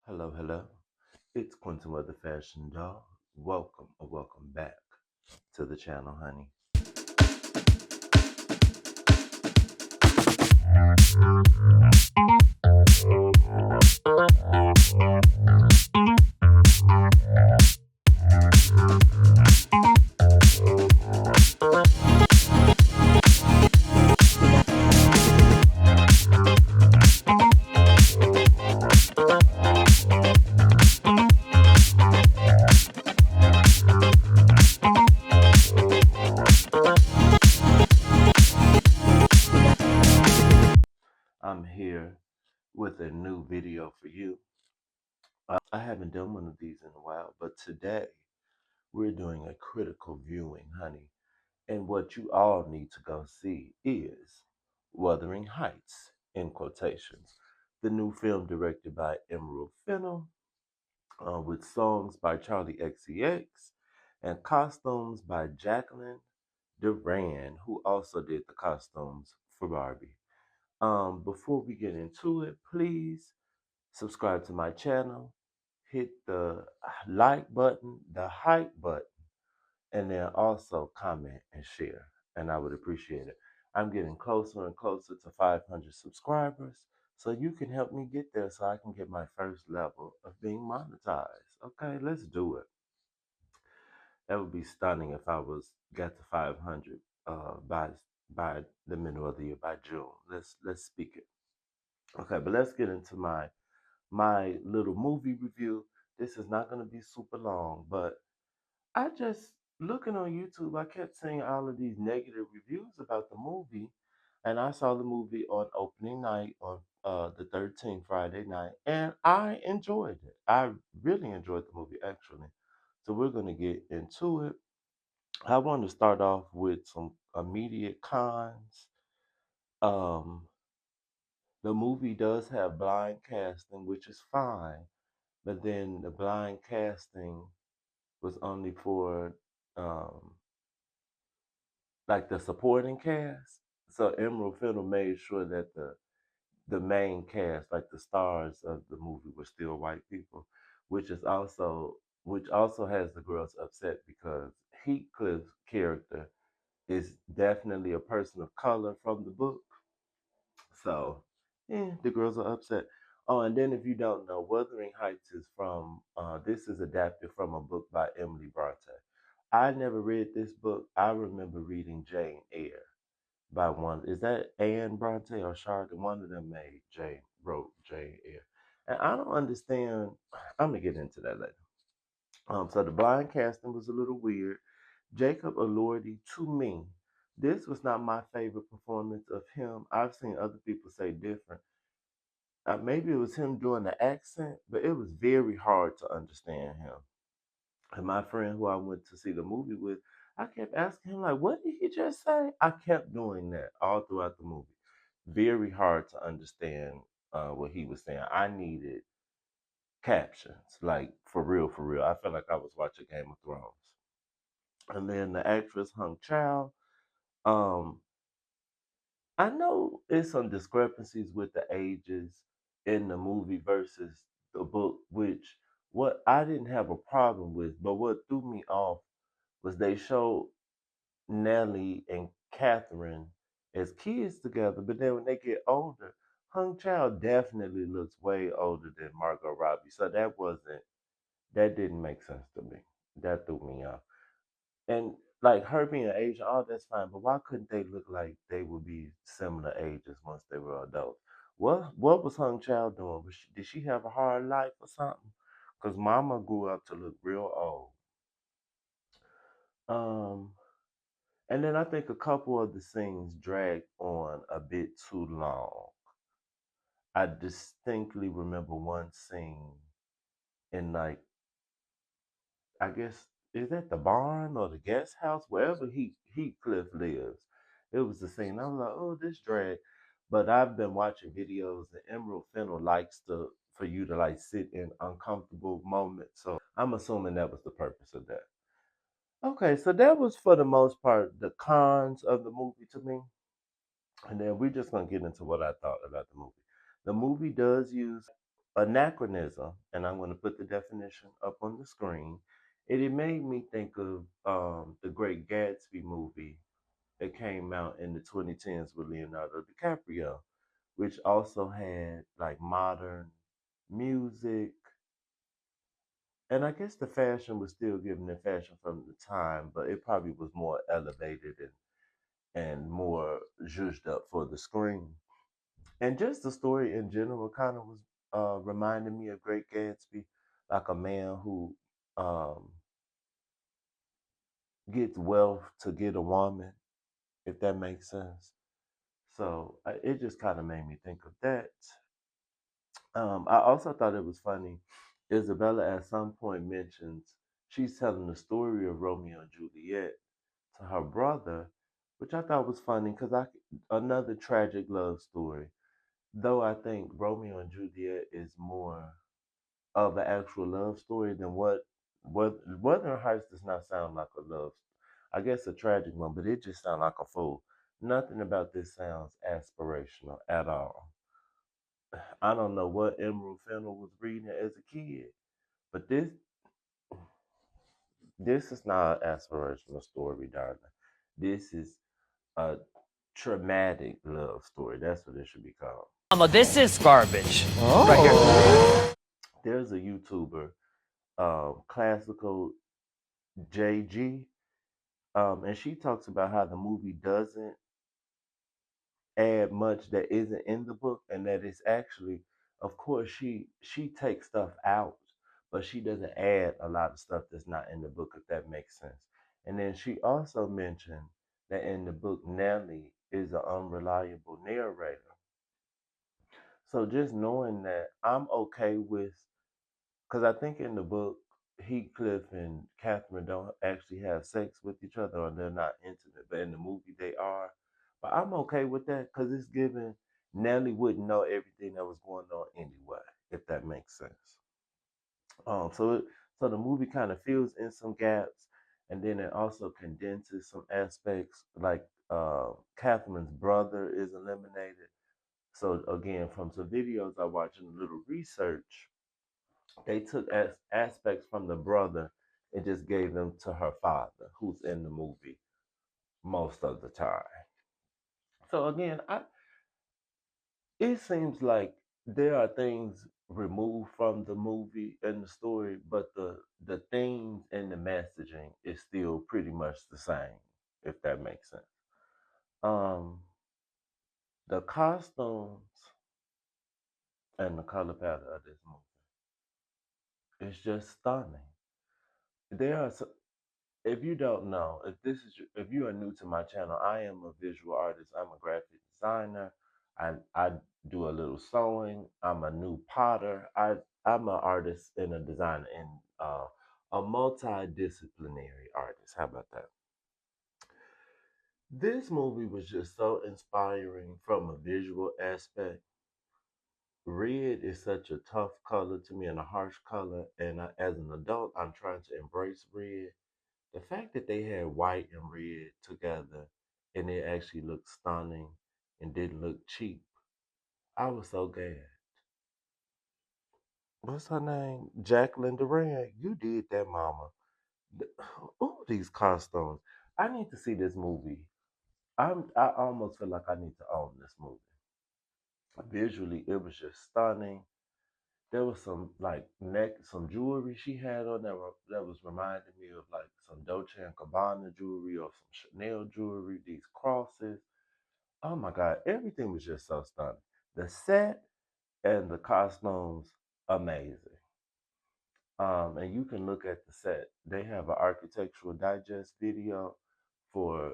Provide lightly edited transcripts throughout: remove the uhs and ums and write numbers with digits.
Hello, hello. It's Quentin with the Fashion Dog. Welcome or welcome back to the channel, honey. I'm here with a new video for you. I haven't done one of these in a while, but today we're doing a critical viewing, honey. And what you all need to go see is Wuthering Heights, in quotations. The new film directed by Emerald Fennell, with songs by Charlie XCX and costumes by Jacqueline Duran, who also did the costumes for Barbie. Before we get into it, please subscribe to my channel, hit the like button, the hype button, and then also comment and share. And I would appreciate it. I'm getting closer and closer to 500 subscribers, so you can help me get there so I can get my first level of being monetized. Okay, let's do it. That would be stunning if I was got to 500 by the middle of the year, by June. Let's speak it. Okay, but let's get into my little movie review. This is not going to be super long, but I just looking on YouTube, I kept seeing all of these negative reviews about the movie, and I saw the movie on opening night on the 13th Friday night, and I enjoyed it. I really enjoyed the movie actually. So we're going to get into it. I want to start off with some immediate cons. Um, the movie does have blind casting, which is fine, but then the blind casting was only for um, like the supporting cast. So Emerald Fennell made sure that the main cast, like the stars of the movie, were still white people, which is also which also has the girls upset because Heathcliff's character is definitely a person of color from the book. So, yeah, the girls are upset. Oh, and then if you don't know, Wuthering Heights is from, this is adapted from a book by Emily Bronte. I never read this book. I remember reading Jane Eyre by one. Is that Anne Bronte or Charlotte? One of them wrote Jane Eyre. And I don't understand. I'm gonna get into that later. So the blind casting was a little weird. Jacob Elordi, to me, this was not my favorite performance of him. I've seen other people say different. Maybe it was him doing the accent, but it was very hard to understand him. And my friend who I went to see the movie with, I kept asking him, like, what did he just say? I kept doing that all throughout the movie. Very hard to understand what he was saying. I needed captions, like for real, for real. I felt like I was watching Game of Thrones. And then the actress Hung Chow. Um, I know it's some discrepancies with the ages in the movie versus the book, which what I didn't have a problem with, but what threw me off was they showed Nellie and Catherine as kids together, but then when they get older, Hung Chow definitely looks way older than Margot Robbie. So that didn't make sense to me. That threw me off. And like her being Asian, oh, that's fine. But why couldn't they look like they would be similar ages once they were adults? What was Hung Chow doing? Did she have a hard life or something? Because Mama grew up to look real old. Um, and then I think a couple of the scenes dragged on a bit too long. I distinctly remember one scene in like I guess is that the barn or the guest house, wherever Heathcliff lives. It was the scene. I was like, oh, this drag. But I've been watching videos, and Emerald Fennel likes to for you to like sit in uncomfortable moments. So I'm assuming that was the purpose of that. Okay, so that was for the most part the cons of the movie to me. And then we're just gonna get into what I thought about the movie. The movie does use anachronism, and I'm going to put the definition up on the screen. It made me think of the Great Gatsby movie that came out in the 2010s with Leonardo DiCaprio, which also had like modern music. And I guess the fashion was still giving the fashion from the time, but it probably was more elevated and more zhuzhed up for the screen. And just the story in general kind of was reminding me of Great Gatsby, like a man who um, gets wealth to get a woman, if that makes sense. So it just kind of made me think of that. I also thought it was funny. Isabella at some point mentions she's telling the story of Romeo and Juliet to her brother, which I thought was funny because another tragic love story. Though I think Romeo and Juliet is more of an actual love story than what Wuthering Heights does not sound like a love. I guess a tragic one, but it just sounds like a fool. Nothing about this sounds aspirational at all. I don't know what Emerald Fennel was reading as a kid, but this is not an aspirational story, darling. This is a traumatic love story. That's what it should be called. Mama, this is garbage. Right here. There's a YouTuber, classical JG, and she talks about how the movie doesn't add much that isn't in the book, and that it's actually, of course, she takes stuff out, but she doesn't add a lot of stuff that's not in the book, if that makes sense. And then she also mentioned that in the book, Nellie is an unreliable narrator. So just knowing that, I'm okay with, because I think in the book, Heathcliff and Catherine don't actually have sex with each other, or they're not intimate, but in the movie they are. But I'm okay with that because it's given Nellie wouldn't know everything that was going on anyway, if that makes sense. So the movie kind of fills in some gaps, and then it also condenses some aspects, like Catherine's brother is eliminated. So again, from some videos I watched and a little research, they took aspects from the brother and just gave them to her father, who's in the movie most of the time. So again, it seems like there are things removed from the movie and the story, but the themes and the messaging is still pretty much the same, if that makes sense. Um, the costumes and the color palette of this movie is just stunning. There are if you don't know, if you are new to my channel, I am a visual artist. I'm a graphic designer. I do a little sewing. I'm a new potter. I'm an artist and a designer and a multidisciplinary artist. How about that? This movie was just so inspiring from a visual aspect. Red is such a tough color to me and a harsh color, and as an adult, I'm trying to embrace red. The fact that they had white and red together and it actually looked stunning and didn't look cheap, I was so glad. What's her name? Jacqueline Duran. You did that, mama. Oh, these costumes. I need to see this movie. I almost feel like I need to own this movie. Visually, it was just stunning. There was some like some jewelry she had on that was reminding me of like some Dolce and Gabbana jewelry or some Chanel jewelry. These crosses. Oh my God, everything was just so stunning. The set and the costumes, amazing. And you can look at the set. They have an architectural digest video for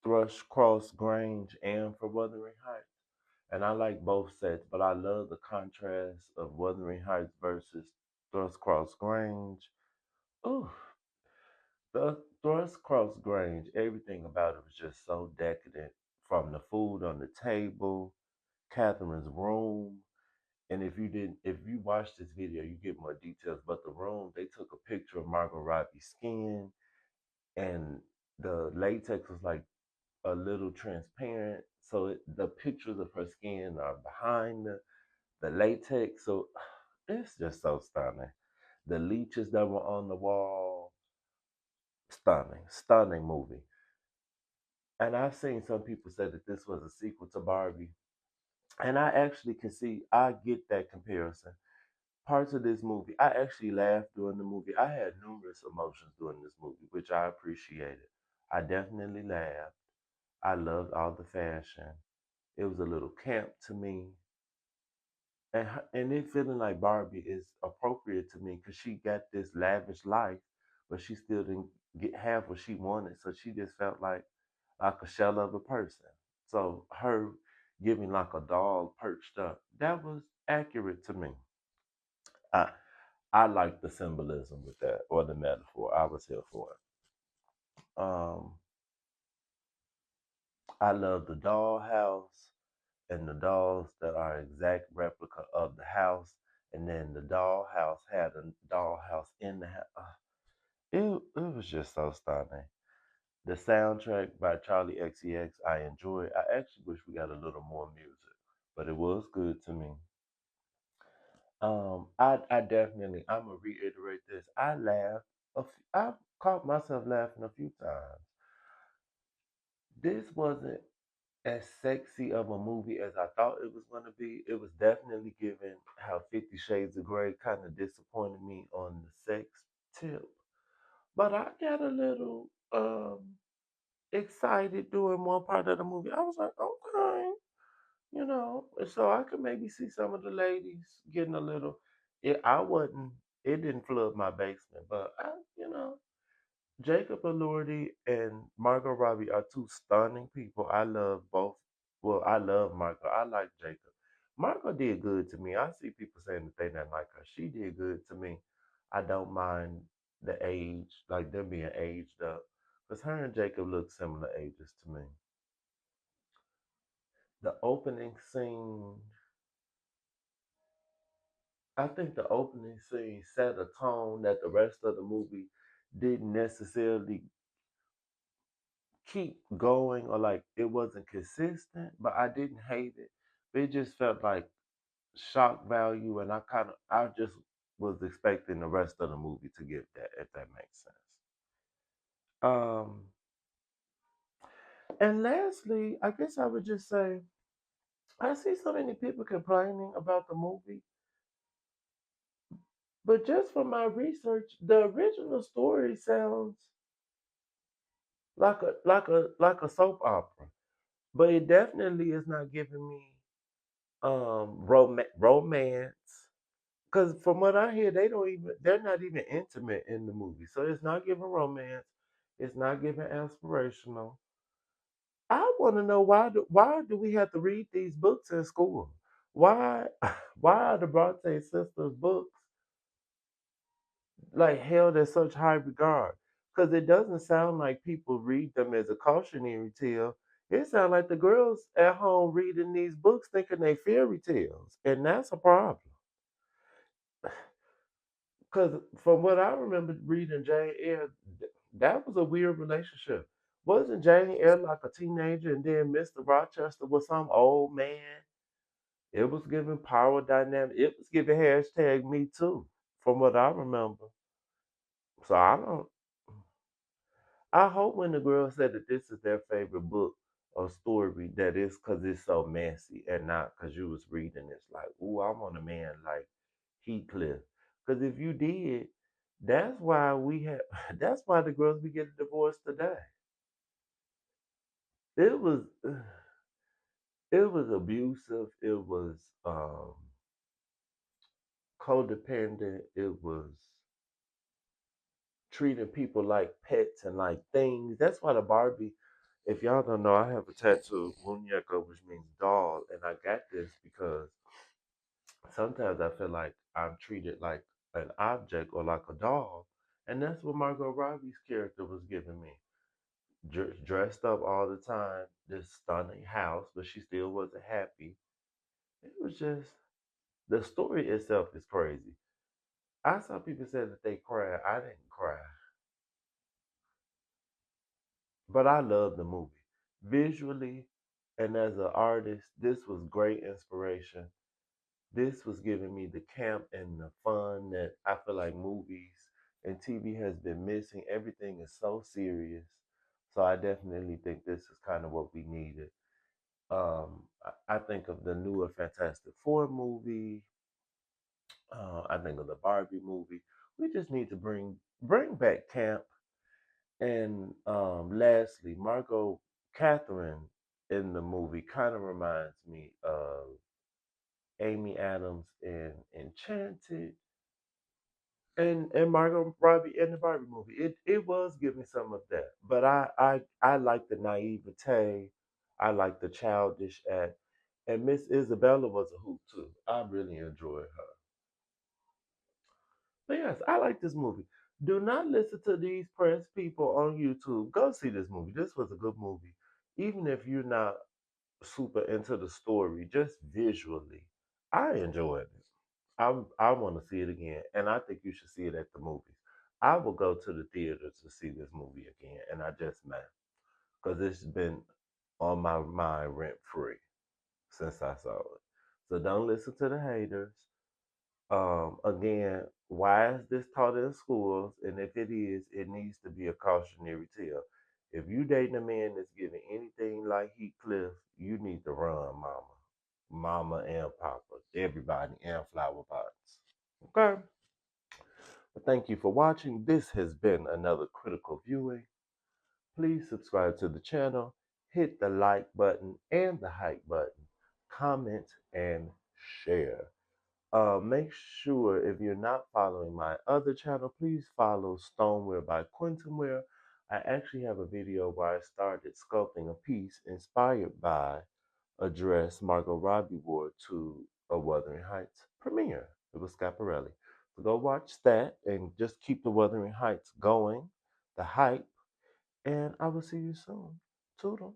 Thrush Cross Grange and for Wuthering Heights. And I like both sets, but I love the contrast of Wuthering Heights versus Thrush Cross Grange. Ooh, the Thrush Cross Grange, everything about it was just so decadent. From the food on the table, Catherine's room. And if you watch this video, you get more details. But the room, they took a picture of Margot Robbie's skin, and the latex was like a little transparent, so the pictures of her skin are behind the latex. So it's just so stunning. The leeches that were on the wall, stunning, stunning movie. And I've seen some people say that this was a sequel to Barbie. And I actually can see, I get that comparison. Parts of this movie, I actually laughed during the movie. I had numerous emotions during this movie, which I appreciated. I definitely laughed. I loved all the fashion. It was a little camp to me. And it feeling like Barbie is appropriate to me because she got this lavish life, but she still didn't get have what she wanted. So she just felt like a shell of a person. So her giving like a doll perched up, that was accurate to me. I I like the symbolism with that or the metaphor. I was here for it. I love the dollhouse and the dolls that are exact replica of the house. And then the dollhouse had a dollhouse in the house. It was just so stunning. The soundtrack by Charlie XCX, I enjoyed. I actually wish we got a little more music, but it was good to me. I definitely, I'm gonna reiterate this. I laughed. I caught myself laughing a few times. This wasn't as sexy of a movie as I thought it was going to be. It was definitely given how 50 Shades of Grey kind of disappointed me on the sex tip. But I got a little excited during one part of the movie. I was like, okay, so I could maybe see some of the ladies getting a little. I wasn't. It didn't flood my basement, but Jacob Elordi and Margot Robbie are two stunning people. I love both. Well, I love Margot. I like Jacob. Margot did good to me. I see people saying that they didn't like her. She did good to me. I don't mind the age, like them being aged up, because her and Jacob look similar ages to me. The opening scene, I think the opening scene set a tone that the rest of the movie didn't necessarily keep going, or like it wasn't consistent, but I didn't hate it. It just felt like shock value, and I just was expecting the rest of the movie to get that, if that makes sense. Um, and lastly, I guess I would just say I see so many people complaining about the movie, but just from my research, the original story sounds like a soap opera, but it definitely is not giving me romance. Because from what I hear, they're not even intimate in the movie. So it's not giving romance. It's not giving aspirational. I want to know why do we have to read these books in school? Why why are the Bronte sisters books like held in such high regard? Because it doesn't sound like people read them as a cautionary tale. It sounds like the girls at home reading these books thinking they fairy tales, and that's a problem. Because from what I remember reading Jane Eyre, that was a weird relationship. Wasn't Jane Eyre like a teenager and then Mr. Rochester was some old man? It was giving power dynamic. It was giving hashtag me too, from what I remember. So I don't. I hope when the girl said that this is their favorite book or story, that it's because it's so messy and not because you was reading this like, ooh, I want a man like Heathcliff. Because if you did, that's why we have. That's why the girls be getting divorced today. It was, it was abusive. It was codependent. It was treating people like pets and like things. That's why the Barbie. If y'all don't know, I have a tattoo, muñeco, which means doll, and I got this because sometimes I feel like I'm treated like an object or like a doll, and that's what Margot Robbie's character was giving me. Dressed up all the time, this stunning house, but she still wasn't happy. It was just the story itself is crazy. I saw people say that they cried. I didn't cry, but I love the movie. visually and as an artist. This was great inspiration. This was giving me the camp and the fun that I feel like movies and TV has been missing. Everything is so serious. So I definitely think this is kind of what we needed. I think of the newer Fantastic Four movie. I think of the Barbie movie. We just need to bring back camp. And lastly, Margot Catherine in the movie kind of reminds me of Amy Adams in Enchanted and Margot Robbie in the Barbie movie. It was giving some of that, but I like the naivete. I like the childish act, and Miss Isabella was a hoot too. I really enjoyed her. But yes, I like this movie. Do not listen to these press people on YouTube. Go see this movie. This was a good movie, even if you're not super into the story, just visually. I enjoyed it. I want to see it again, and I think you should see it at the movies. I will go to the theater to see this movie again, and I just might because it's been on my mind rent free since I saw it. So don't listen to the haters. Again, why is this taught in schools? And if it is, it needs to be a cautionary tale. If you dating a man that's giving anything like Heathcliff, you need to run, mama. Mama and papa, everybody, and flower pots. Okay? But thank you for watching. This has been another critical viewing. Please subscribe to the channel, hit the like button and the hype button, comment, and share. Make sure if you're not following my other channel, please follow Stoneware by Quentinware. I actually have a video where I started sculpting a piece inspired by a dress Margot Robbie wore to a Wuthering Heights premiere. It was Scaparelli. So go watch that and just keep the Wuthering Heights going, the hype, and I will see you soon. Toodles.